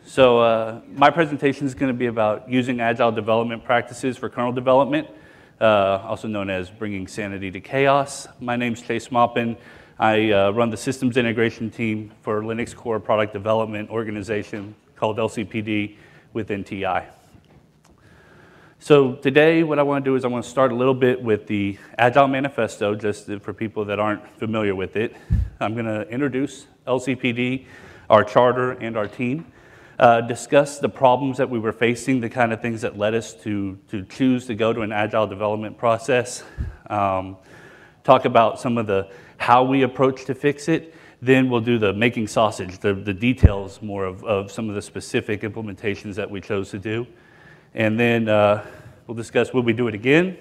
My presentation is going to be about using agile development practices for kernel development, also known as bringing sanity to chaos. My name's Chase Maupin. I run the systems integration team for Linux core product development organization called LCPD within TI. So today what I want to do is I want to start a little bit with the Agile Manifesto, just for people that aren't familiar with it. I'm going to introduce LCPD, our charter, and our team. Discuss the problems that we were facing, the kind of things that led us to choose to go to an agile development process. Talk about some of the how we approach to fix it. Then we'll do the making sausage, the details more of some of the specific implementations that we chose to do. And then we'll discuss will we do it again,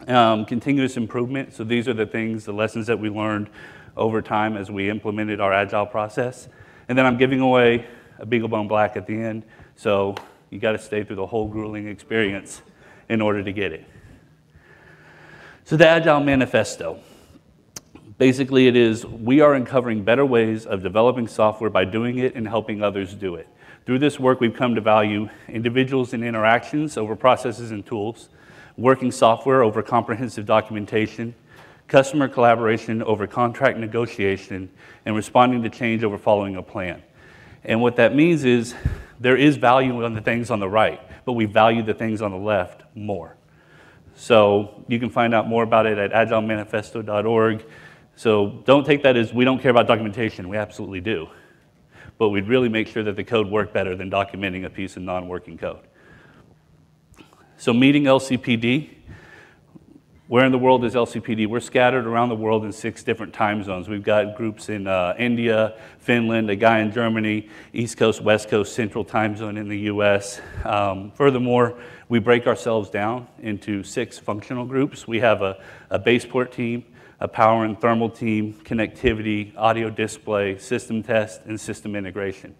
continuous improvement. So these are the things, the lessons that we learned over time as we implemented our agile process. And then I'm giving away a Beagle Bone Black at the end, so you got to stay through the whole grueling experience in order to get it. So the Agile Manifesto. Basically it is, we are uncovering better ways of developing software by doing it and helping others do it. Through this work, we've come to value individuals and interactions over processes and tools, working software over comprehensive documentation, customer collaboration over contract negotiation, and responding to change over following a plan. And what that means is there is value on the things on the right, but we value the things on the left more. So you can find out more about it at agilemanifesto.org. So don't take that as we don't care about documentation. We absolutely do. But we'd really make sure that the code worked better than documenting a piece of non-working code. So meeting LCPD. Where in the world is LCPD? We're scattered around the world in 6 different time zones. We've got groups in India, Finland, a guy in Germany, East Coast, West Coast, Central time zone in the US. Furthermore, we break ourselves down into 6 functional groups. We have a baseport team, a power and thermal team, connectivity, audio display, system test, and system integration.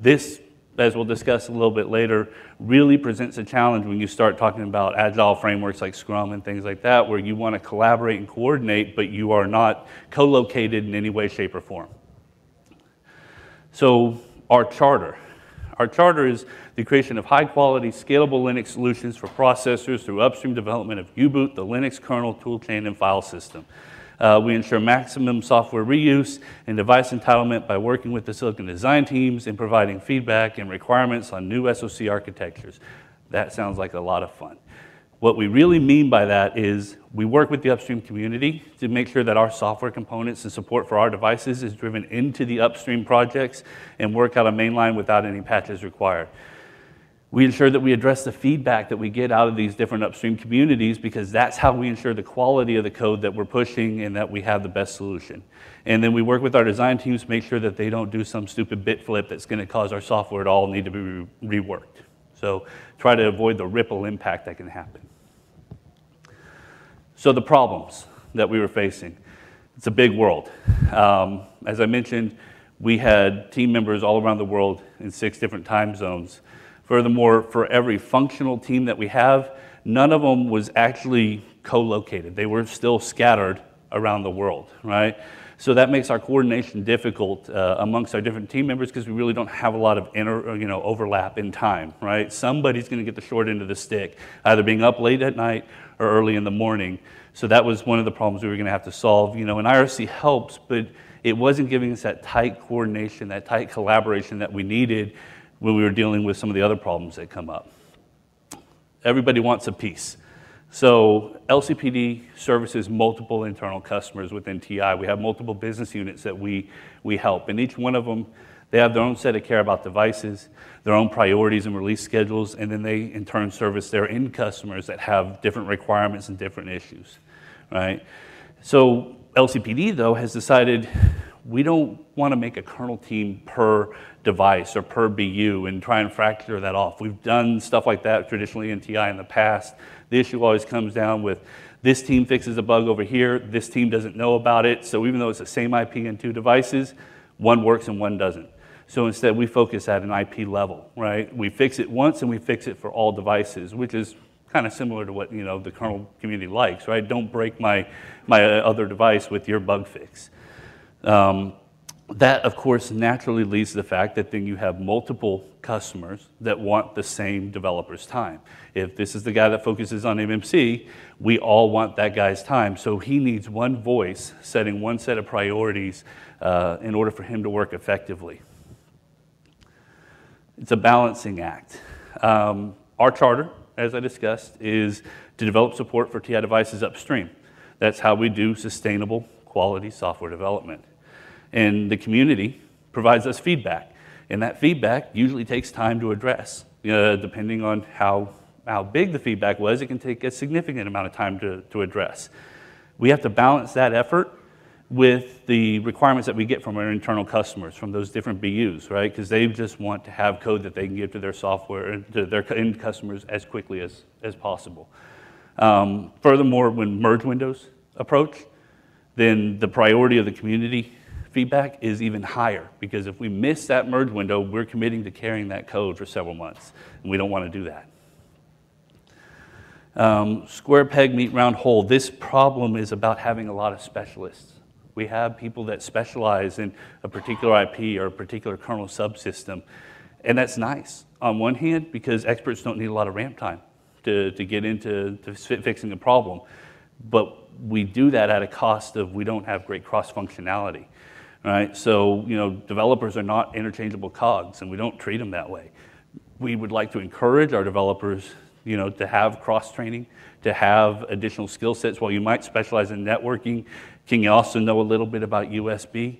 This, as we'll discuss a little bit later, really presents a challenge when you start talking about agile frameworks like Scrum and things like that, where you want to collaborate and coordinate, but you are not co-located in any way, shape, or form. So our charter. Our charter is the creation of high-quality, scalable Linux solutions for processors through upstream development of U-boot, the Linux kernel, toolchain, and file system. We ensure maximum software reuse and device entitlement by working with the silicon design teams and providing feedback and requirements on new SoC architectures. That sounds like a lot of fun. What we really mean by that is we work with the upstream community to make sure that our software components and support for our devices is driven into the upstream projects and work out a mainline without any patches required. We ensure that we address the feedback that we get out of these different upstream communities, because that's how we ensure the quality of the code that we're pushing and that we have the best solution. And then we work with our design teams to make sure that they don't do some stupid bit flip that's going to cause our software to all need to be reworked. So try to avoid the ripple impact that can happen. So the problems that we were facing. It's a big world. As I mentioned, we had team members all around the world in 6 different time zones. Furthermore, for every functional team that we have, none of them was actually co-located. They were still scattered around the world, right? So that makes our coordination difficult amongst our different team members, because we really don't have a lot of overlap in time, right? Somebody's going to get the short end of the stick, either being up late at night or early in the morning. So that was one of the problems we were going to have to solve. And IRC helps, but it wasn't giving us that tight coordination, that tight collaboration that we needed when we were dealing with some of the other problems that come up. Everybody wants a piece. So LCPD services multiple internal customers within TI. We have multiple business units that we help, and each one of them, they have their own set of care about devices, their own priorities and release schedules, and then they in turn service their end customers that have different requirements and different issues, right? So LCPD, though, has decided we don't want to make a kernel team per device or per BU and try and fracture that off. We've done stuff like that traditionally in TI in the past. The issue always comes down with this team fixes a bug over here, this team doesn't know about it, so even though it's the same IP in 2 devices, one works and one doesn't. So instead we focus at an IP level, right? We fix it once and we fix it for all devices, which is kind of similar to what the kernel community likes, right? Don't break my other device with your bug fix. That, of course, naturally leads to the fact that then you have multiple customers that want the same developer's time. If this is the guy that focuses on MMC, we all want that guy's time. So he needs one voice setting one set of priorities in order for him to work effectively. It's a balancing act. Our charter, as I discussed, is to develop support for TI devices upstream. That's how we do sustainable quality software development. And the community provides us feedback. And that feedback usually takes time to address. Depending on how big the feedback was, it can take a significant amount of time to address. We have to balance that effort with the requirements that we get from our internal customers, from those different BUs, right? Because they just want to have code that they can give to their software, to their end customers as quickly as possible. Furthermore, when merge windows approach, then the priority of the community feedback is even higher, because if we miss that merge window, we're committing to carrying that code for several months, and we don't want to do that. Square peg, meet round hole. This problem is about having a lot of specialists. We have people that specialize in a particular IP or a particular kernel subsystem, and that's nice on one hand, because experts don't need a lot of ramp time to get into fixing a problem, but we do that at a cost of we don't have great cross-functionality. Right? So, developers are not interchangeable cogs, and we don't treat them that way. We would like to encourage our developers, to have cross-training, to have additional skill sets. While you might specialize in networking, can you also know a little bit about USB?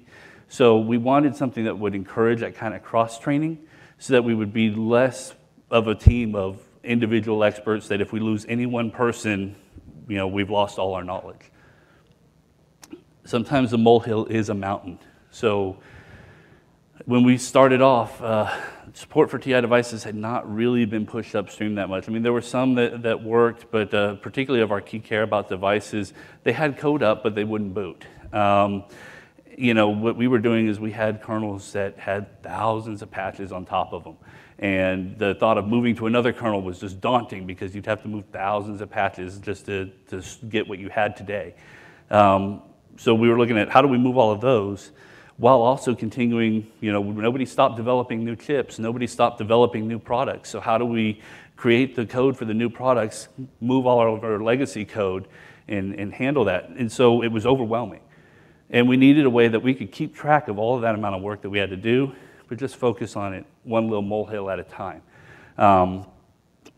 So we wanted something that would encourage that kind of cross-training so that we would be less of a team of individual experts that if we lose any one person, we've lost all our knowledge. Sometimes the molehill is a mountain. So when we started off, support for TI devices had not really been pushed upstream that much. I mean, there were some that worked, but particularly of our key care about devices, they had code up, but they wouldn't boot. What we were doing is we had kernels that had thousands of patches on top of them. And the thought of moving to another kernel was just daunting, because you'd have to move thousands of patches just to get what you had today. So we were looking at how do we move all of those while also continuing, nobody stopped developing new chips, nobody stopped developing new products. So how do we create the code for the new products, move all of our legacy code, and handle that? And so it was overwhelming. And we needed a way that we could keep track of all of that amount of work that we had to do, but just focus on it one little molehill at a time. And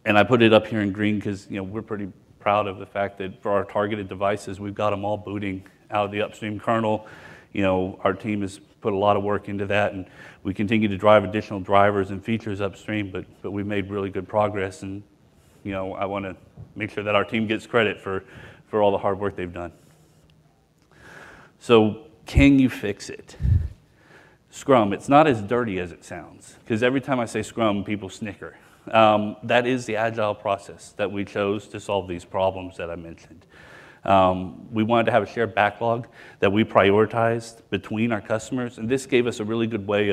I put it up here in green because we're pretty proud of the fact that for our targeted devices, we've got them all booting out of the Upstream kernel. Our team has put a lot of work into that, and we continue to drive additional drivers and features upstream, but we've made really good progress, and I want to make sure that our team gets credit for all the hard work they've done. So can you fix it? Scrum, it's not as dirty as it sounds, because every time I say Scrum, people snicker. That is the Agile process that we chose to solve these problems that I mentioned. We wanted to have a shared backlog that we prioritized between our customers, and this gave us a really good way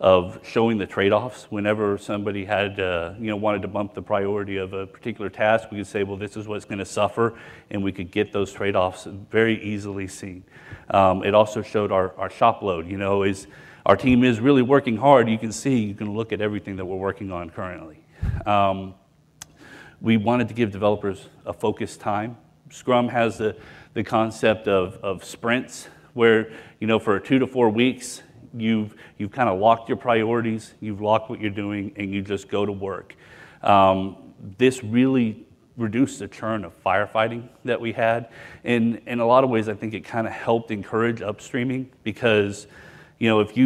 of showing the trade-offs. Whenever somebody had wanted to bump the priority of a particular task, we could say, well, this is what's going to suffer, and we could get those trade-offs very easily seen. It also showed our shop load. Is our team is really working hard. You can look at everything that we're working on currently. We wanted to give developers a focused time. Scrum has the concept of sprints, where for 2 to 4 weeks you've kind of locked your priorities, you've locked what you're doing, and you just go to work. This really reduced the churn of firefighting that we had, and in a lot of ways I think it kind of helped encourage upstreaming, because if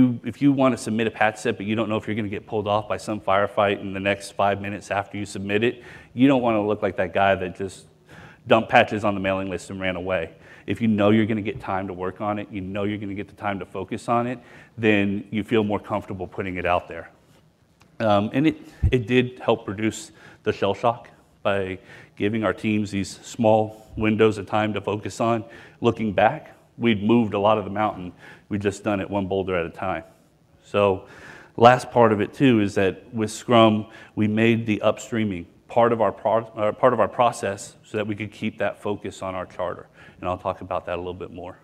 you want to submit a patch set but you don't know if you're going to get pulled off by some firefight in the next 5 minutes after you submit it, you don't want to look like that guy that just dumped patches on the mailing list and ran away. If you know you're going to get time to work on it, you know you're going to get the time to focus on it, then you feel more comfortable putting it out there. And it did help reduce the shell shock by giving our teams these small windows of time to focus on. Looking back, we'd moved a lot of the mountain. We'd just done it one boulder at a time. So last part of it too is that with Scrum, we made the upstreaming part of our process so that we could keep that focus on our charter. And I'll talk about that a little bit more.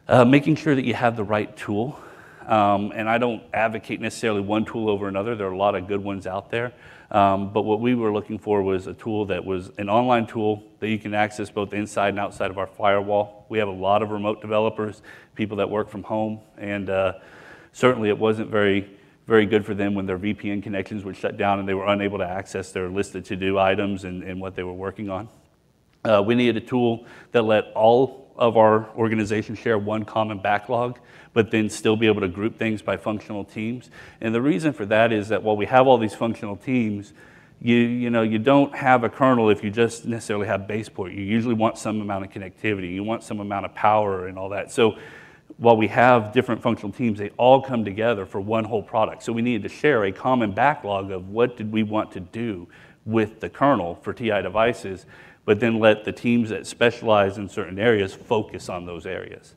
Making sure that you have the right tool. And I don't advocate necessarily one tool over another. There are a lot of good ones out there. But what we were looking for was a tool that was an online tool that you can access both inside and outside of our firewall. We have a lot of remote developers, people that work from home, and certainly it wasn't very good for them when their VPN connections would shut down and they were unable to access their list of to-do items and what they were working on. We needed a tool that let all of our organization share one common backlog, but then still be able to group things by functional teams. And the reason for that is that while we have all these functional teams, you don't have a kernel if you just necessarily have base port. You usually want some amount of connectivity. You want some amount of power and all that. So while we have different functional teams, they all come together for one whole product. So we needed to share a common backlog of what did we want to do with the kernel for TI devices, but then let the teams that specialize in certain areas focus on those areas.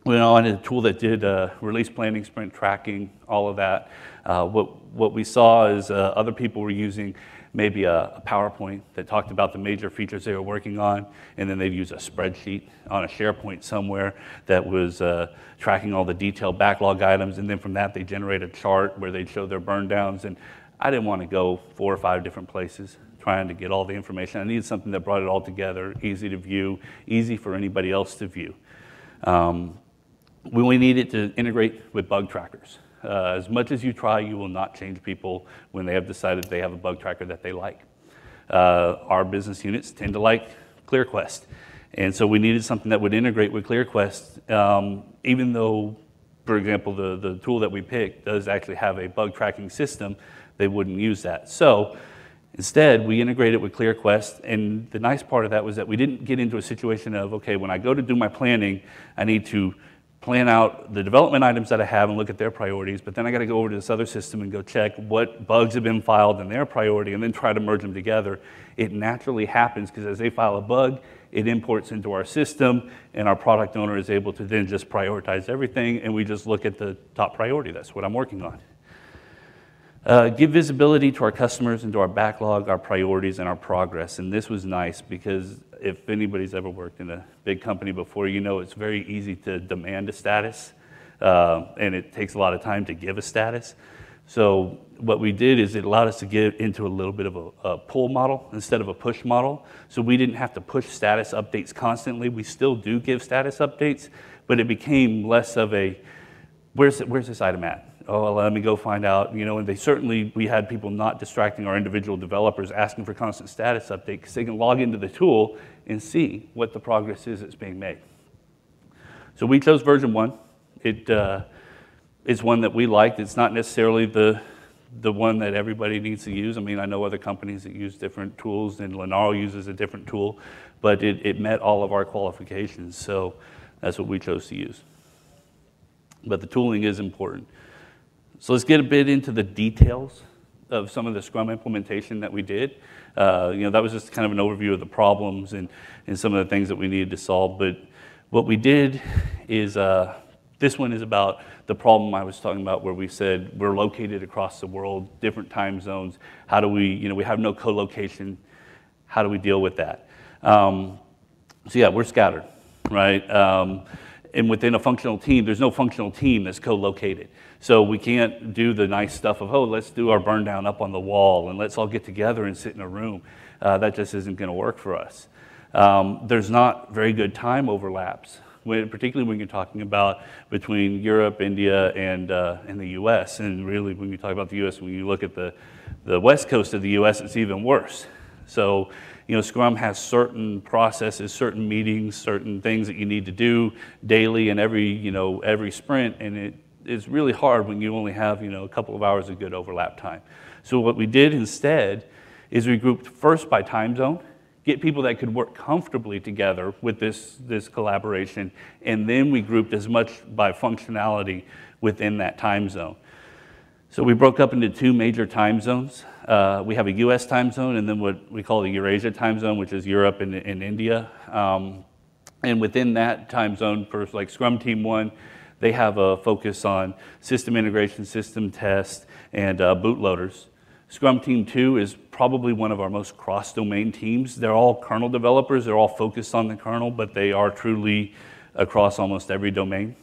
We wanted a tool that did release planning, sprint tracking, all of that. What we saw is other people were using maybe a PowerPoint that talked about the major features they were working on, and then they'd use a spreadsheet on a SharePoint somewhere that was tracking all the detailed backlog items, and then from that they generate a chart where they'd show their burn downs. And I didn't want to go 4 or 5 different places trying to get all the information. I needed something that brought it all together, easy to view, easy for anybody else to view. We needed to integrate with bug trackers. As much as you try, you will not change people when they have decided they have a bug tracker that they like. Our business units tend to like ClearQuest, and so we needed something that would integrate with ClearQuest, even though, for example, the tool that we picked does actually have a bug tracking system, they wouldn't use that. So instead, we integrated with ClearQuest, and the nice part of that was that we didn't get into a situation of, okay, when I go to do my planning, I need to plan out the development items that I have and look at their priorities, but then I got to go over to this other system and go check what bugs have been filed in their priority and then try to merge them together. It naturally happens because as they file a bug, it imports into our system, and our product owner is able to then just prioritize everything, and we just look at the top priority. That's what I'm working on. Give visibility to our customers and to our backlog, our priorities, and our progress. And this was nice because if anybody's ever worked in a big company before, you know it's very easy to demand a status, and it takes a lot of time to give a status. So what we did is it allowed us to get into a little bit of a pull model instead of a push model. So we didn't have to push status updates constantly. We still do give status updates, but it became less of a, where's this item at? Oh, well, let me go find out, and we had people not distracting our individual developers asking for constant status update because they can log into the tool and see what the progress is that's being made. So we chose version 1. It is one that we liked. It's not necessarily the one that everybody needs to use. I mean, I know other companies that use different tools, and Lenaro uses a different tool, but it met all of our qualifications, so that's what we chose to use. But the tooling is important. So let's get a bit into the details of some of the Scrum implementation that we did. That was just kind of an overview of the problems and some of the things that we needed to solve. But what we did is, this one is about the problem I was talking about where we said we're located across the world, different time zones. How do we, we have no co-location. How do we deal with that? So yeah, we're scattered, right? And within a functional team, there's no functional team that's co-located. So we can't do the nice stuff of, oh, let's do our burn down up on the wall and let's all get together and sit in a room. That just isn't going to work for us. There's not very good time overlaps, particularly when you're talking about between Europe, India, and the US. And really, when you talk about the US, when you look at the west coast of the US, it's even worse. So, Scrum has certain processes, certain meetings, certain things that you need to do daily and every sprint, and it's really hard when you only have, a couple of hours of good overlap time. So what we did instead is we grouped first by time zone, get people that could work comfortably together with this collaboration, and then we grouped as much by functionality within that time zone. So we broke up into 2 major time zones. We have a US time zone and then what we call the Eurasia time zone, which is Europe and India. And within that time zone, for like Scrum Team 1, they have a focus on system integration, system test, and bootloaders. Scrum Team 2 is probably one of our most cross-domain teams. They're all kernel developers. They're all focused on the kernel, but they are truly across almost every domain.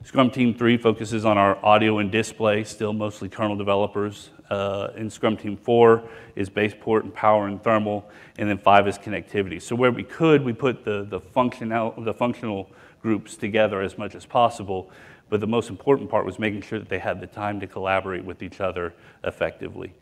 Scrum Team 3 focuses on our audio and display, still mostly kernel developers. And Scrum Team 4 is base port and power and thermal, and then 5 is connectivity. So where we could, we put the functional groups together as much as possible, but the most important part was making sure that they had the time to collaborate with each other effectively.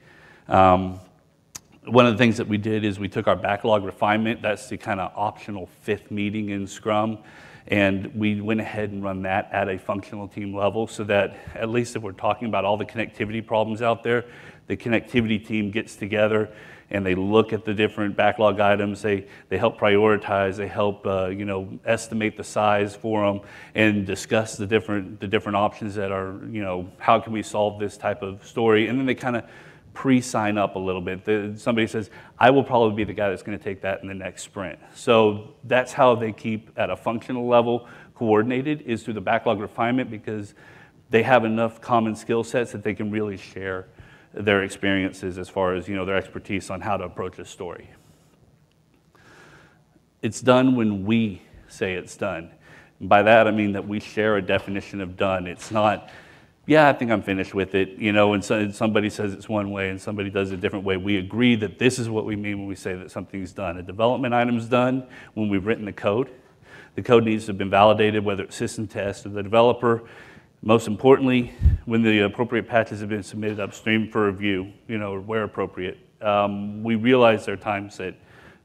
One of the things that we did is we took our backlog refinement, that's the kind of optional 5th meeting in Scrum, and we went ahead and run that at a functional team level so that at least if we're talking about all the connectivity problems out there, the connectivity team gets together and they look at the different backlog items, they help prioritize, they help estimate the size for them and discuss the different options that are, how can we solve this type of story, and then they kind of pre-sign up a little bit. Somebody says, I will probably be the guy that's going to take that in the next sprint. So that's how they keep at a functional level coordinated, is through the backlog refinement, because they have enough common skill sets that they can really share their experiences as far as their expertise on how to approach a story. It's done when we say it's done. And by that I mean that we share a definition of done. It's not, yeah, I think I'm finished with it, and somebody says it's one way and somebody does it a different way. We agree that this is what we mean when we say that something's done. A development item's done when we've written the code. The code needs to have been validated, whether it's system test or the developer. Most importantly, when the appropriate patches have been submitted upstream for review, where appropriate. We realize there are times that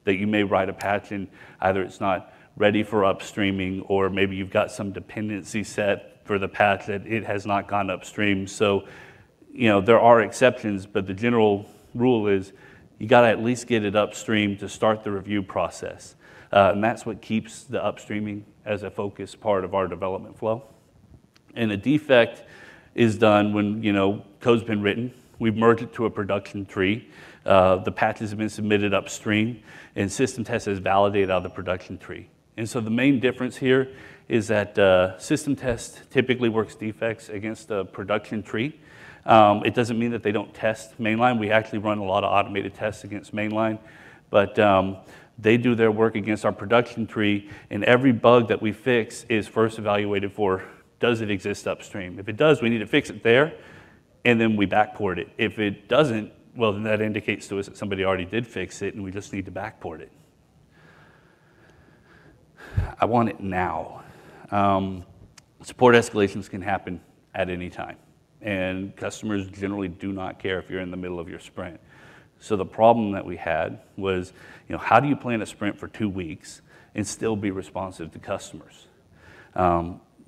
you may write a patch and either it's not ready for upstreaming, or maybe you've got some dependency set for the patch that it has not gone upstream. So, there are exceptions, but the general rule is you got to at least get it upstream to start the review process. And that's what keeps the upstreaming as a focus part of our development flow. And a defect is done when, code's been written, we've merged it to a production tree, the patches have been submitted upstream, and system test has validated out of the production tree. And so the main difference here is that system test typically works defects against the production tree. It doesn't mean that they don't test mainline. We actually run a lot of automated tests against mainline, but they do their work against our production tree, and every bug that we fix is first evaluated for, does it exist upstream? If it does, we need to fix it there, and then we backport it. If it doesn't, well, then that indicates to us that somebody already did fix it, and we just need to backport it. I want it now. Support escalations can happen at any time, and customers generally do not care if you're in the middle of your sprint. So the problem that we had was, how do you plan a sprint for 2 weeks and still be responsive to customers?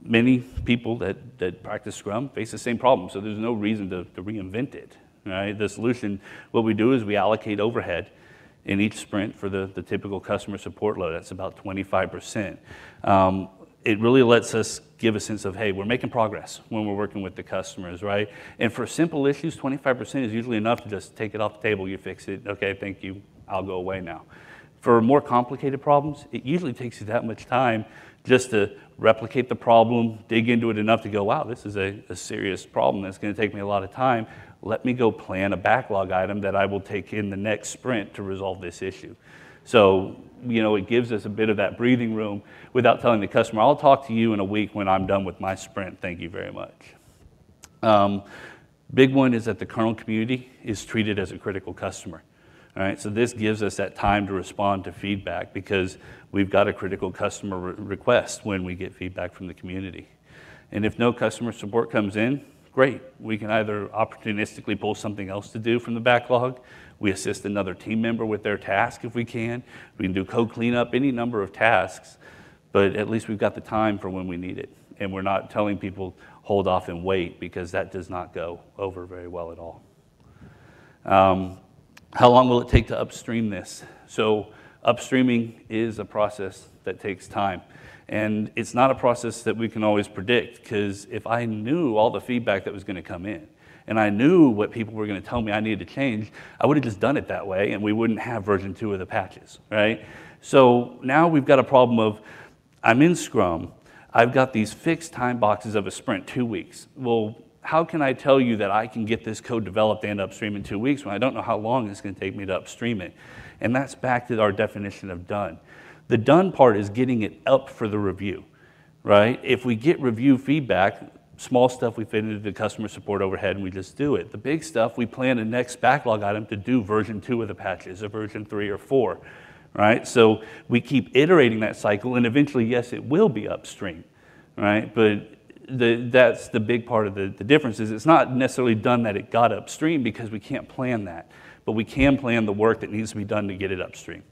Many people that practice Scrum face the same problem, so there's no reason to reinvent it, right? The solution, what we do is we allocate overhead in each sprint for the typical customer support load. That's about 25%. It really lets us give a sense of, hey, we're making progress when we're working with the customers, right? And for simple issues, 25% is usually enough to just take it off the table, you fix it, okay, thank you, I'll go away now. For more complicated problems, it usually takes you that much time just to replicate the problem, dig into it enough to go, wow, this is a serious problem that's gonna take me a lot of time. Let me go plan a backlog item that I will take in the next sprint to resolve this issue. So, it gives us a bit of that breathing room without telling the customer, I'll talk to you in a week when I'm done with my sprint, thank you very much. Big one is that the kernel community is treated as a critical customer. All right, so this gives us that time to respond to feedback because we've got a critical customer request when we get feedback from the community. And if no customer support comes in, great. We can either opportunistically pull something else to do from the backlog. We assist another team member with their task if we can. We can do code cleanup, any number of tasks, but at least we've got the time for when we need it. And we're not telling people hold off and wait because that does not go over very well at all. How long will it take to upstream this? So upstreaming is a process that takes time. And it's not a process that we can always predict because if I knew all the feedback that was going to come in and I knew what people were going to tell me I needed to change, I would have just done it that way and we wouldn't have version 2 of the patches, right? So now we've got a problem of I'm in Scrum, I've got these fixed time boxes of a sprint, 2 weeks. Well, how can I tell you that I can get this code developed and upstream in 2 weeks when I don't know how long it's going to take me to upstream it? And that's back to our definition of done. The done part is getting it up for the review, right? If we get review feedback, small stuff we fit into the customer support overhead and we just do it. The big stuff, we plan a next backlog item to do version 2 of the patches or version 3 or 4, right? So we keep iterating that cycle, and eventually, yes, it will be upstream, right? But that's the big part of the difference is it's not necessarily done that it got upstream because we can't plan that, but we can plan the work that needs to be done to get it upstream.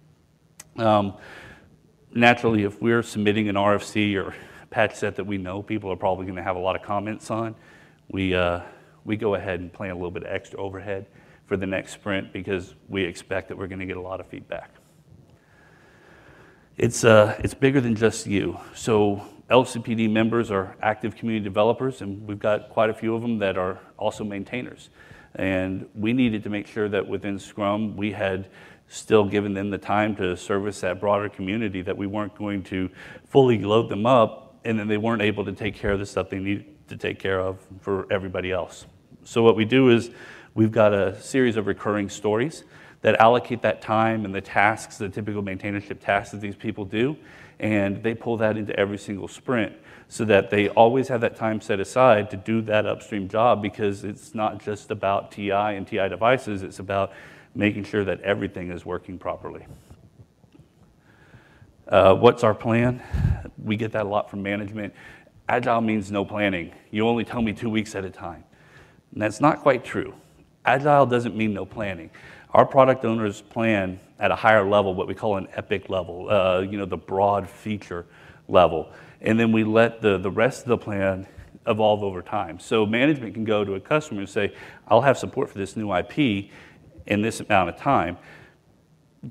Naturally, if we're submitting an RFC or patch set that we know people are probably going to have a lot of comments on, we go ahead and plan a little bit of extra overhead for the next sprint because we expect that we're going to get a lot of feedback. It's bigger than just you. So LCPD members are active community developers, and we've got quite a few of them that are also maintainers. And we needed to make sure that within Scrum, we had still given them the time to service that broader community, that we weren't going to fully load them up, and then they weren't able to take care of the stuff they needed to take care of for everybody else. So what we do is we've got a series of recurring stories that allocate that time and the tasks, the typical maintainership tasks that these people do, and they pull that into every single sprint so that they always have that time set aside to do that upstream job, because it's not just about TI and TI devices, it's about making sure that everything is working properly. What's our plan? We get that a lot from management. Agile means no planning. You only tell me 2 weeks at a time. And that's not quite true. Agile doesn't mean no planning. Our product owners plan at a higher level, what we call an epic level, the broad feature level. And then we let the rest of the plan evolve over time. So management can go to a customer and say, I'll have support for this new IP in this amount of time.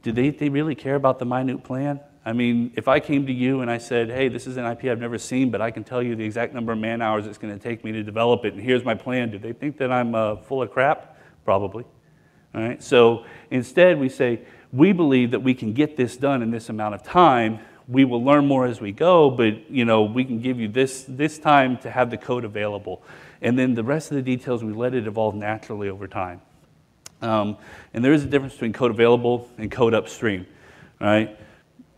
Do they really care about the minute plan? I mean, if I came to you and I said, hey, this is an IP I've never seen, but I can tell you the exact number of man hours it's going to take me to develop it, and here's my plan, do they think that I'm full of crap? Probably. All right? So instead we say, we believe that we can get this done in this amount of time. We will learn more as we go, but we can give you this time to have the code available. And then the rest of the details, we let it evolve naturally over time. And there is a difference between code available and code upstream, right?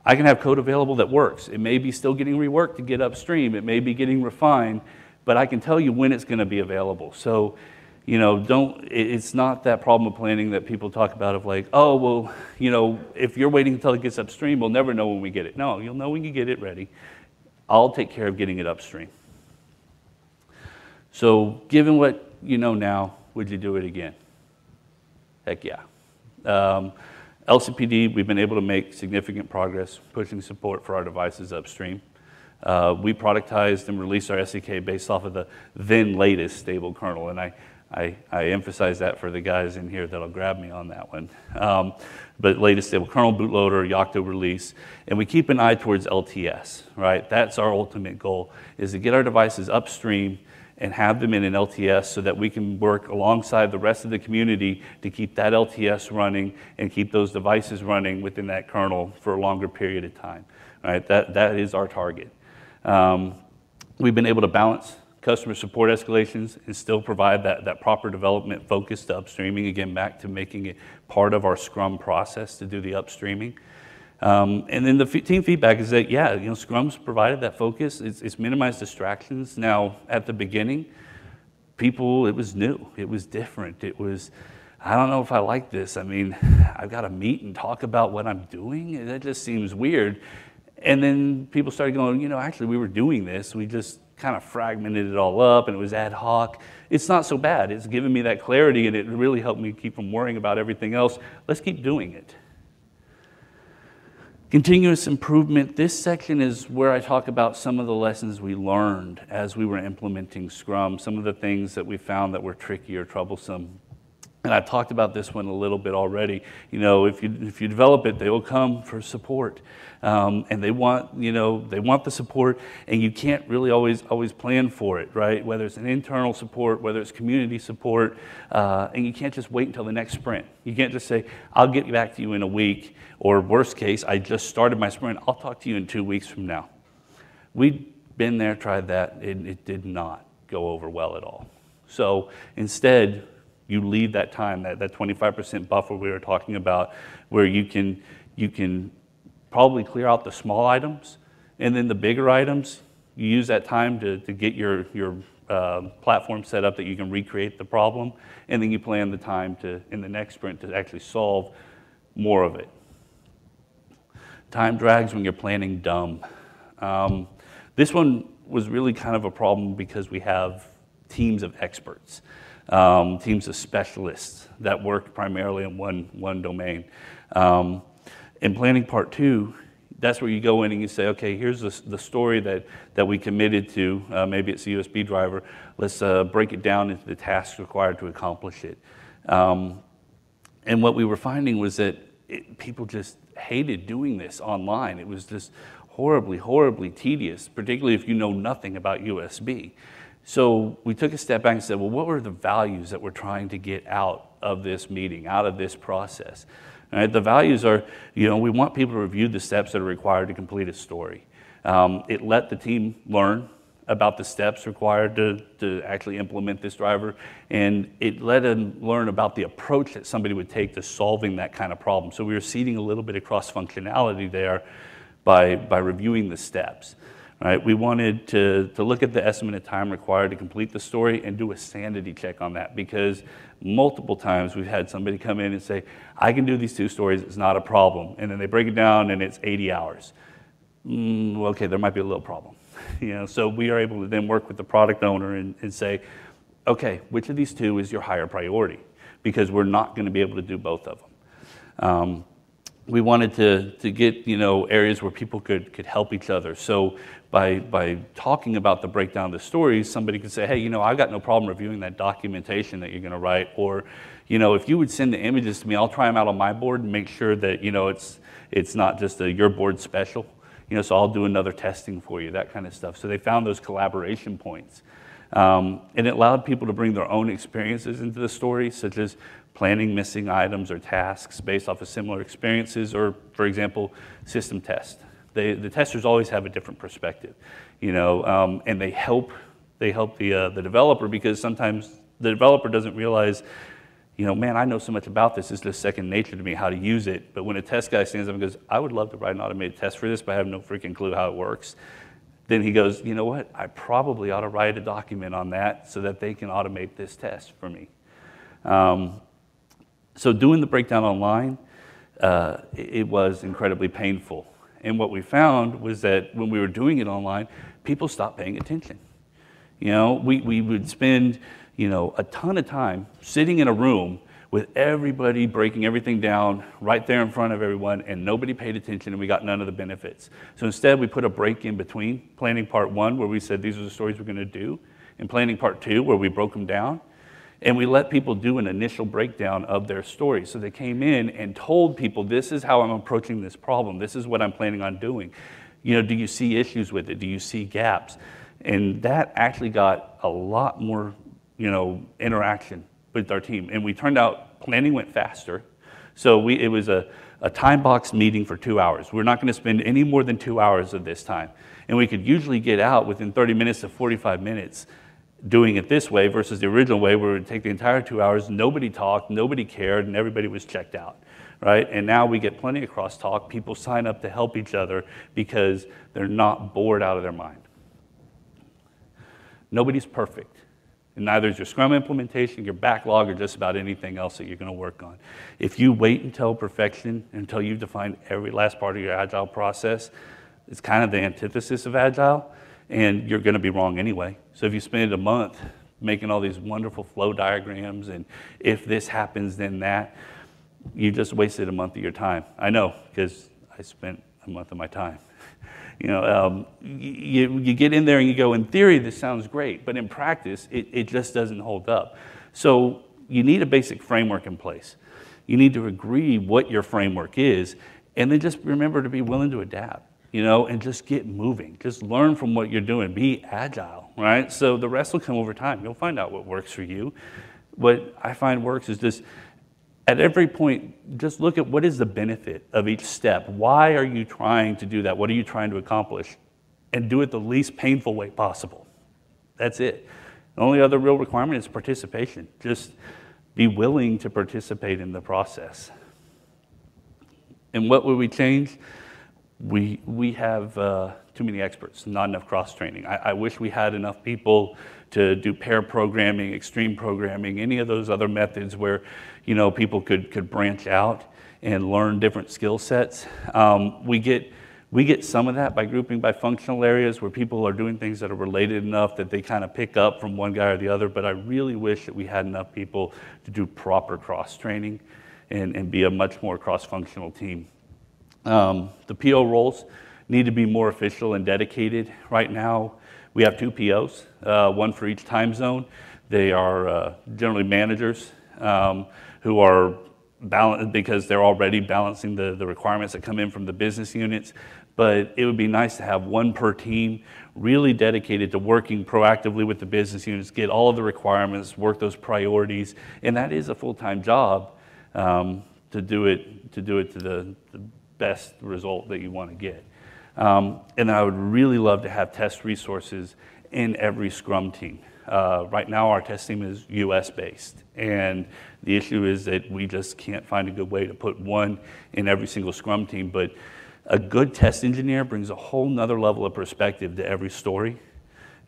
I can have code available that works. It may be still getting reworked to get upstream. It may be getting refined, but I can tell you when it's going to be available. So, it's not that problem of planning that people talk about of like, oh, well, if you're waiting until it gets upstream, we'll never know when we get it. No, you'll know when you get it ready. I'll take care of getting it upstream. So given what you know now, would you do it again? Heck yeah. LCPD, we've been able to make significant progress pushing support for our devices upstream. We productized and released our SDK based off of the then latest stable kernel, and I emphasize that for the guys in here that'll grab me on that one. But latest stable kernel, bootloader, Yocto release, and we keep an eye towards LTS, right? That's our ultimate goal, is to get our devices upstream and have them in an LTS so that we can work alongside the rest of the community to keep that LTS running and keep those devices running within that kernel for a longer period of time, right? That is our target. We've been able to balance customer support escalations and still provide that proper development focus to upstreaming, again, back to making it part of our Scrum process to do the upstreaming. And then the team feedback is that, yeah, Scrum's provided that focus. It's minimized distractions. Now, at the beginning, it was new. It was different. It was, I don't know if I like this. I mean, I've got to meet and talk about what I'm doing. That just seems weird. And then people started going, actually, we were doing this. We just kind of fragmented it all up, and it was ad hoc. It's not so bad. It's given me that clarity, and it really helped me keep from worrying about everything else. Let's keep doing it. Continuous improvement. This section is where I talk about some of the lessons we learned as we were implementing Scrum, some of the things that we found that were tricky or troublesome. And I've talked about this one a little bit already. If you develop it, they will come for support, and they want the support, and you can't really always plan for it, right? Whether it's an internal support, whether it's community support, and you can't just wait until the next sprint. You can't just say, I'll get back to you in a week, or worst case, I just started my sprint. I'll talk to you in 2 weeks from now. We'd been there, tried that, and it did not go over well at all. So instead, you leave that time, that 25% buffer we were talking about, where you can probably clear out the small items, and then the bigger items, you use that time to get your platform set up that you can recreate the problem, and then you plan the time in the next sprint to actually solve more of it. Time drags when you're planning dumb. This one was really kind of a problem because we have teams of experts, teams of specialists that work primarily in one domain. In planning part 2, that's where you go in and you say, okay, here's the story that we committed to. Maybe it's the USB driver. Let's break it down into the tasks required to accomplish it. And what we were finding was that people just hated doing this online. It was just horribly, horribly tedious, particularly if you know nothing about USB. So we took a step back and said, well, what were the values that we're trying to get out of this meeting, out of this process? Right? The values are, we want people to review the steps that are required to complete a story. It let the team learn about the steps required to actually implement this driver, and it let them learn about the approach that somebody would take to solving that kind of problem. So we were seeding a little bit of cross-functionality there by reviewing the steps. Right? We wanted to look at the estimated time required to complete the story and do a sanity check on that, because multiple times we've had somebody come in and say, I can do these 2 stories, it's not a problem. And then they break it down and it's 80 hours. Well, okay, there might be a little problem. So we are able to then work with the product owner and say, okay, which of these 2 is your higher priority? Because we're not going to be able to do both of them. We wanted to get areas where people could help each other. So by talking about the breakdown of the stories, somebody could say, hey, I've got no problem reviewing that documentation that you're going to write, or if you would send the images to me, I'll try them out on my board and make sure that it's not just your board special. So I'll do another testing for you, that kind of stuff. So they found those collaboration points. And it allowed people to bring their own experiences into the story, such as planning missing items or tasks based off of similar experiences, or, for example, system test. The testers always have a different perspective, and they help the developer, because sometimes the developer doesn't realize, man, I know so much about this, it's just second nature to me how to use it. But when a test guy stands up and goes, I would love to write an automated test for this, but I have no freaking clue how it works. Then he goes, you know what, I probably ought to write a document on that so that they can automate this test for me. So doing the breakdown online, it was incredibly painful. And what we found was that when we were doing it online, people stopped paying attention. We would spend, a ton of time sitting in a room with everybody breaking everything down right there in front of everyone, and nobody paid attention, and we got none of the benefits. So instead, we put a break in between planning part 1, where we said these are the stories we're going to do, and planning part 2, where we broke them down. And we let people do an initial breakdown of their story. So they came in and told people, this is how I'm approaching this problem. This is what I'm planning on doing. Do you see issues with it? Do you see gaps? And that actually got a lot more, interaction with our team. And we turned out planning went faster. So it was a time box meeting for 2 hours. We're not going to spend any more than 2 hours of this time. And we could usually get out within 30 minutes to 45 minutes. Doing it this way versus the original way, where it would take the entire 2 hours, nobody talked, nobody cared, and everybody was checked out, right? And now we get plenty of crosstalk. People sign up to help each other because they're not bored out of their mind. Nobody's perfect. And neither is your Scrum implementation, your backlog, or just about anything else that you're going to work on. If you wait until perfection, until you've defined every last part of your Agile process, it's kind of the antithesis of Agile. And you're going to be wrong anyway. So if you spend a month making all these wonderful flow diagrams, and if this happens, then that, you just wasted a month of your time. I know, because I spent a month of my time. You get in there and you go, in theory, this sounds great, but in practice, it just doesn't hold up. So you need a basic framework in place. You need to agree what your framework is, and then just remember to be willing to adapt. And just get moving. Just learn from what you're doing. Be agile, right? So the rest will come over time. You'll find out what works for you. What I find works is just, at every point, just look at what is the benefit of each step. Why are you trying to do that? What are you trying to accomplish? And do it the least painful way possible. That's it. The only other real requirement is participation. Just be willing to participate in the process. And what would we change? we have too many experts, not enough cross-training. I wish we had enough people to do pair programming, extreme programming, any of those other methods where, you know, people could branch out and learn different skill sets. We get some of that by grouping by functional areas where people are doing things that are related enough that they kind of pick up from one guy or the other, but I really wish that we had enough people to do proper cross-training and be a much more cross-functional team. The PO roles need to be more official and dedicated. Right now, we have 2 POs, one for each time zone. They are generally managers who are balanced because they're already balancing the requirements that come in from the business units. But it would be nice to have one per team really dedicated to working proactively with the business units, get all of the requirements, work those priorities, and that is a full-time job to do it to the best result that you want to get. And I would really love to have test resources in every Scrum team. Right now our test team is US based, and the issue is that we just can't find a good way to put one in every single Scrum team, but a good test engineer brings a whole nother level of perspective to every story.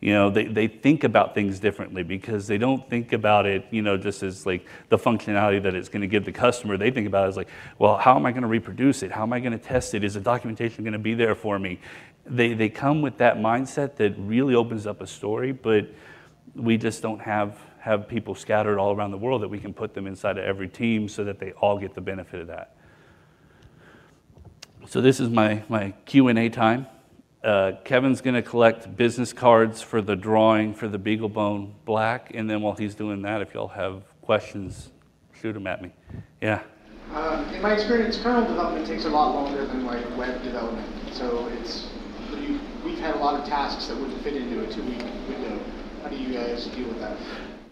You know, they think about things differently because they don't think about it, you know, just as like the functionality that it's going to give the customer. They think about it as like, well, how am I going to reproduce it? How am I going to test it? Is the documentation going to be there for me? They come with that mindset that really opens up a story, but we just don't have people scattered all around the world that we can put them inside of every team so that they all get the benefit of that. So this is my Q&A time. Kevin's going to collect business cards for the drawing for the BeagleBone Black, and then while he's doing that, if y'all have questions, shoot them at me. Yeah? In my experience, kernel development takes a lot longer than like web development. So we've had a lot of tasks that wouldn't fit into a 2-week window. How do you guys deal with that?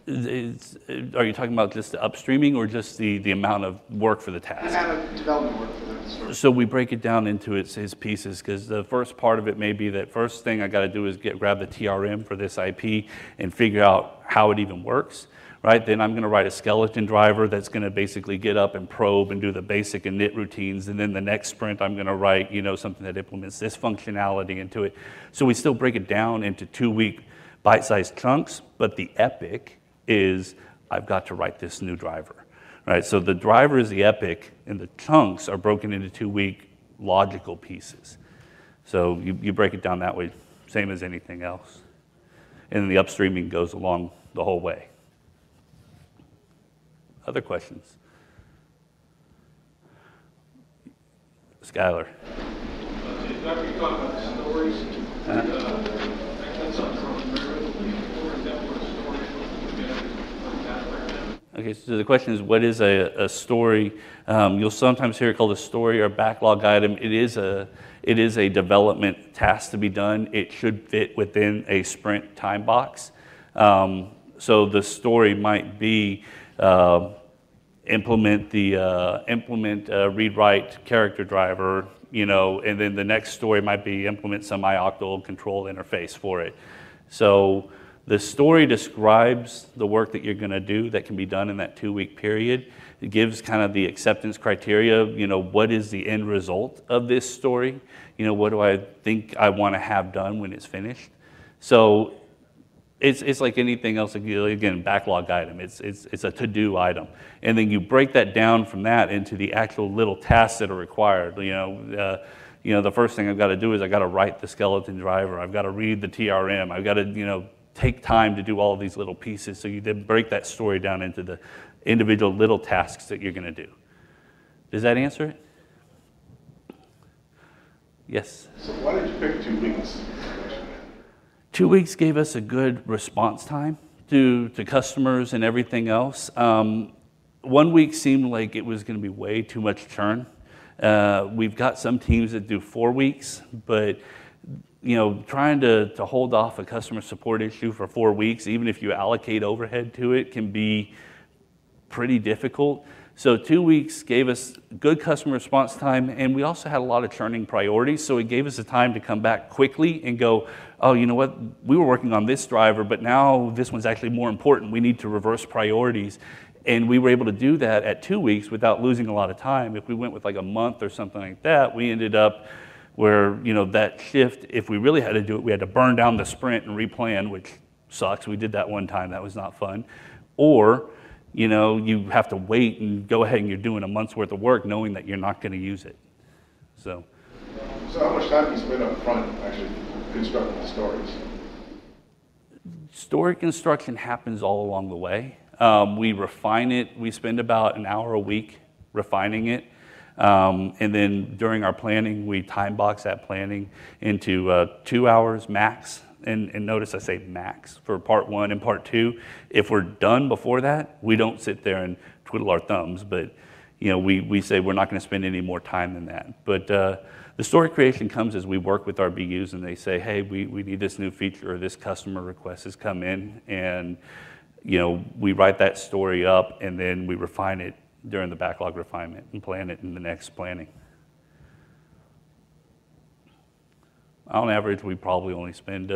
Are you talking about just the upstreaming or just the amount of work for the task? The amount of development work for the story. So we break it down into its pieces, because the first part of it may be that first thing I got to do is grab the TRM for this IP and figure out how it even works, right? Then I'm going to write a skeleton driver that's going to basically get up and probe and do the basic init routines, and then the next sprint I'm going to write, you know, something that implements this functionality into it. So we still break it down into 2-week bite-sized chunks, but the epic is I've got to write this new driver, right? So the driver is the epic, and the chunks are broken into 2-week logical pieces. So you break it down that way, same as anything else. And then the upstreaming goes along the whole way. Other questions? Skylar. After you talk about the stories, Okay, so the question is, what is a story? You'll sometimes hear it called a story or a backlog item. It is a development task to be done. It should fit within a sprint time box. So the story might be implement read write character driver, you know, and then the next story might be implement some ioctl control interface for it. So the story describes the work that you're going to do that can be done in that 2-week period. It gives kind of the acceptance criteria, you know, what is the end result of this story? You know, what do I think I want to have done when it's finished? So it's like anything else, again, backlog item. It's a to-do item. And then you break that down from that into the actual little tasks that are required. You know, the first thing I've got to do is I've got to write the skeleton driver. I've got to read the TRM. I've got to, you know, take time to do all of these little pieces. So you then break that story down into the individual little tasks that you're going to do. Does that answer it? Yes? So why did you pick 2 weeks? 2 weeks gave us a good response time to customers and everything else. 1 week seemed like it was going to be way too much churn. We've got some teams that do 4 weeks, but you know, trying to hold off a customer support issue for 4 weeks, even if you allocate overhead to it, can be pretty difficult. So 2 weeks gave us good customer response time, and we also had a lot of churning priorities, so it gave us the time to come back quickly and go, oh, you know what, we were working on this driver, but now this one's actually more important. We need to reverse priorities. And we were able to do that at 2 weeks without losing a lot of time. If we went with like a month or something like that, we ended up where, you know, that shift, if we really had to do it, we had to burn down the sprint and replan, which sucks. We did that one time. That was not fun. Or, you know, you have to wait and go ahead and you're doing a month's worth of work knowing that you're not going to use it. So how much time do you spend up front actually constructing the stories? Story construction happens all along the way. We refine it. We spend about an hour a week refining it. And then during our planning, we time box that planning into 2 hours max. And notice I say max for part 1 and part 2. If we're done before that, we don't sit there and twiddle our thumbs. But you know, we say we're not going to spend any more time than that. But the story creation comes as we work with our BUs and they say, hey, we need this new feature or this customer request has come in. And you know, we write that story up and then we refine it during the backlog refinement and plan it in the next planning. On average, we probably only spend,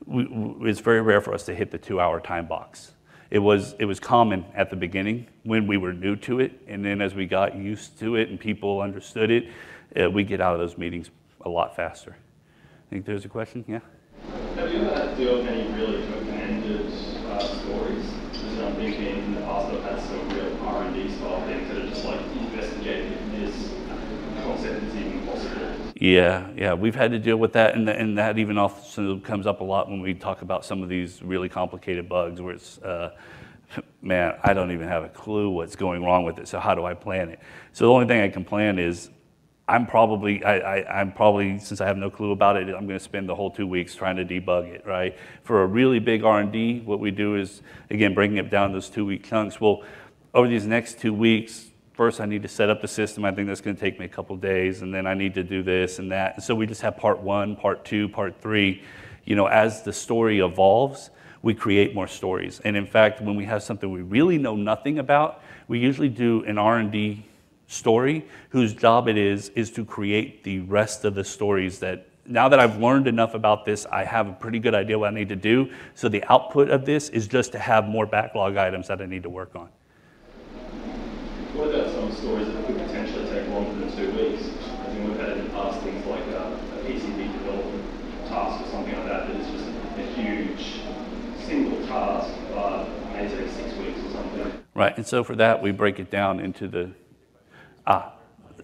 it's very rare for us to hit the 2-hour time box. It was common at the beginning when we were new to it, and then as we got used to it and people understood it, we get out of those meetings a lot faster. I think there's a question, yeah? Have you ever had to deal with any really open-ended stories? Because I'm thinking in the past I've had some real R&D style things that are just like investigating if this concept is even possible. Yeah, we've had to deal with that, and that even also comes up a lot when we talk about some of these really complicated bugs where it's, man, I don't even have a clue what's going wrong with it, so how do I plan it? So the only thing I can plan is I'm probably, since I have no clue about it, I'm going to spend the whole 2 weeks trying to debug it, right? For a really big R&D, what we do is, again, breaking it down those 2-week chunks. Well, over these next 2 weeks, first I need to set up the system. I think that's going to take me a couple days, and then I need to do this and that. And so we just have part 1, part 2, part 3. You know, as the story evolves, we create more stories. And in fact, when we have something we really know nothing about, we usually do an R&D story whose job it is to create the rest of the stories that, now that I've learned enough about this, I have a pretty good idea what I need to do. So the output of this is just to have more backlog items that I need to work on. What about some stories that could potentially take longer than 2 weeks? I think we've had in the past things like a PCB development task or something like that is just a huge single task, but may take 6 weeks or something. Right, and so for that, we break it down into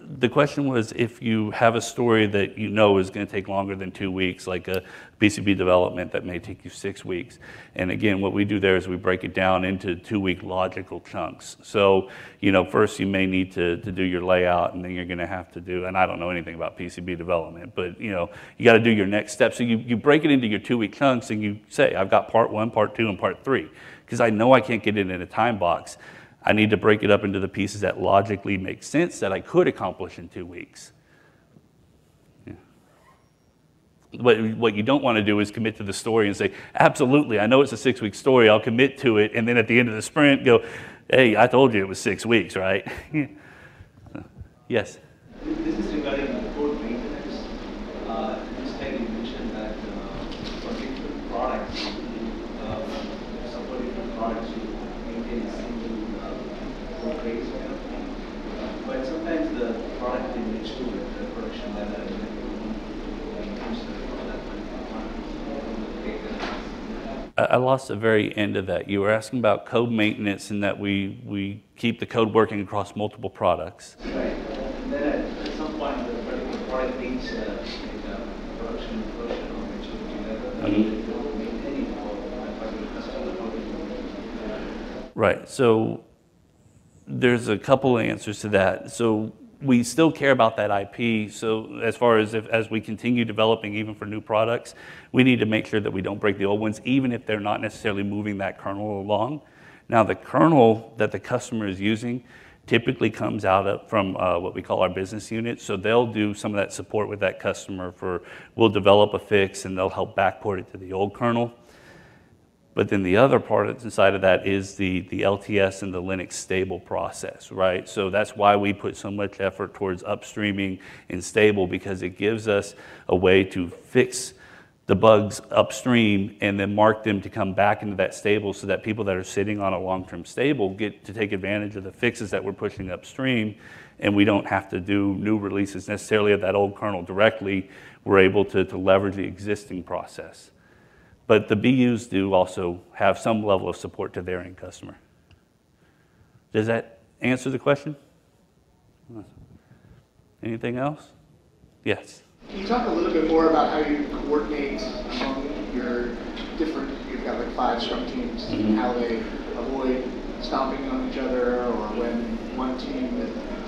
the question was if you have a story that you know is going to take longer than 2 weeks, like a PCB development that may take you 6 weeks. And again, what we do there is we break it down into 2-week logical chunks. So, you know, first you may need to do your layout, and then you're going to have to do, and I don't know anything about PCB development, but you know, you got to do your next step. So you break it into your 2-week chunks and you say, I've got part 1, part 2, and part 3, because I know I can't get it in a time box. I need to break it up into the pieces that logically make sense that I could accomplish in 2 weeks. Yeah. What you don't want to do is commit to the story and say, absolutely, I know it's a 6-week story, I'll commit to it, and then at the end of the sprint go, hey, I told you it was 6 weeks, right? Yes? This is regarding code maintenance. This time you mentioned that for different products, support different products, you maintain a single code base. But sometimes the product in which to the production level I lost the very end of that. You were asking about code maintenance and that we keep the code working across multiple products. Right. And then at some point the particular product reaches production version or maturity level, maintaining for particular customer. Right. So there's a couple of answers to that. So we still care about that IP. So as far as we continue developing, even for new products, we need to make sure that we don't break the old ones, even if they're not necessarily moving that kernel along. Now, the kernel that the customer is using typically comes out from what we call our business unit. So they'll do some of that support with that customer we'll develop a fix and they'll help backport it to the old kernel. But then the other part inside of that is the LTS and the Linux stable process, right? So that's why we put so much effort towards upstreaming and stable, because it gives us a way to fix the bugs upstream and then mark them to come back into that stable so that people that are sitting on a long-term stable get to take advantage of the fixes that we're pushing upstream. and we don't have to do new releases necessarily of that old kernel directly. We're able to leverage the existing process. But the BUs do also have some level of support to their end customer. Does that answer the question? Anything else? Yes. Can you talk a little bit more about how you coordinate among your different, you've got like 5 Scrum teams, and how they avoid stomping on each other, or when one team,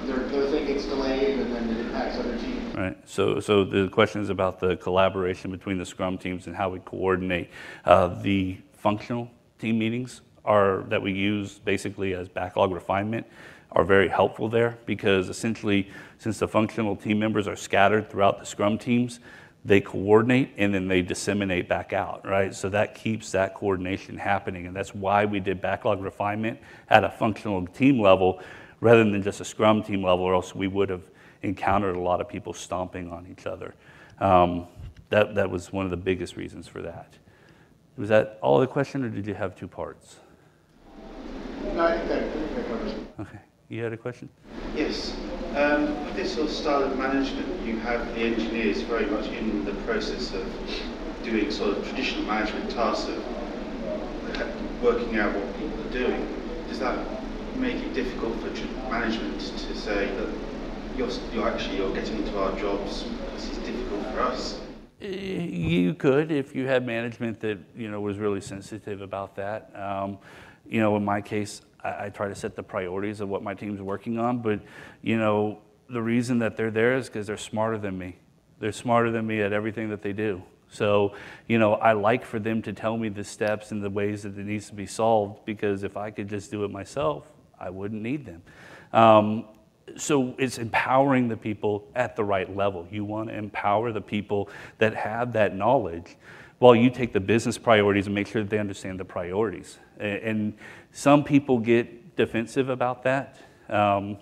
their thing gets delayed and then it impacts other teams? Right. So the question is about the collaboration between the Scrum teams and how we coordinate. The functional team meetings that we use basically as backlog refinement are very helpful there, because essentially, since the functional team members are scattered throughout the Scrum teams, they coordinate and then they disseminate back out, right? So that keeps that coordination happening, and that's why we did backlog refinement at a functional team level rather than just a Scrum team level, or else we would have encountered a lot of people stomping on each other. That was one of the biggest reasons for that. Was that all the question, or did you have 2 parts? No, I think that covers it. Okay. You had a question? Yes. With this sort of style of management, you have the engineers very much in the process of doing sort of traditional management tasks of working out what people are doing. Does that make it difficult for management to say that you're getting into our jobs, this is difficult for us? You could, if you had management that was really sensitive about that. In my case, I try to set the priorities of what my team's working on, but the reason that they're there is because they're smarter than me. They're smarter than me at everything that they do. So, I like for them to tell me the steps and the ways that it needs to be solved, because if I could just do it myself, I wouldn't need them. So it's empowering the people at the right level. You want to empower the people that have that knowledge, while you take the business priorities and make sure that they understand the priorities. And some people get defensive about that, and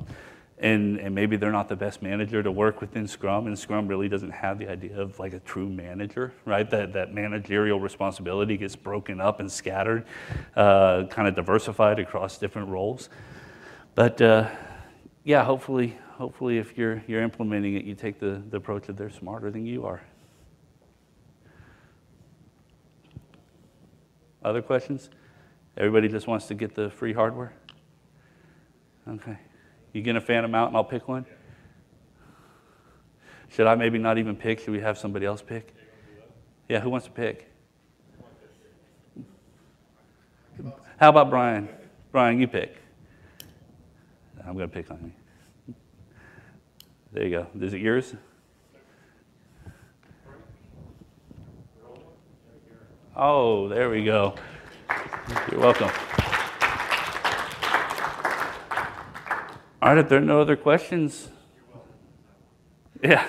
maybe they're not the best manager to work within Scrum, and Scrum really doesn't have the idea of like a true manager, right? That managerial responsibility gets broken up and scattered, kind of diversified across different roles. But yeah, hopefully if you're implementing it, you take the approach that they're smarter than you are. Other questions? Everybody just wants to get the free hardware? Okay. You gonna fan them out and I'll pick one? Should I maybe not even pick? Should we have somebody else pick? Yeah, who wants to pick? How about Brian? Brian, you pick. I'm gonna pick on you. There you go. Is it yours? Oh, there we go. You're welcome. All right, if there are no other questions. Yeah.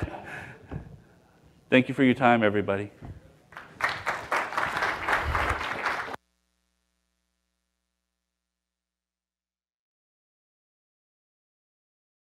Thank you for your time, everybody.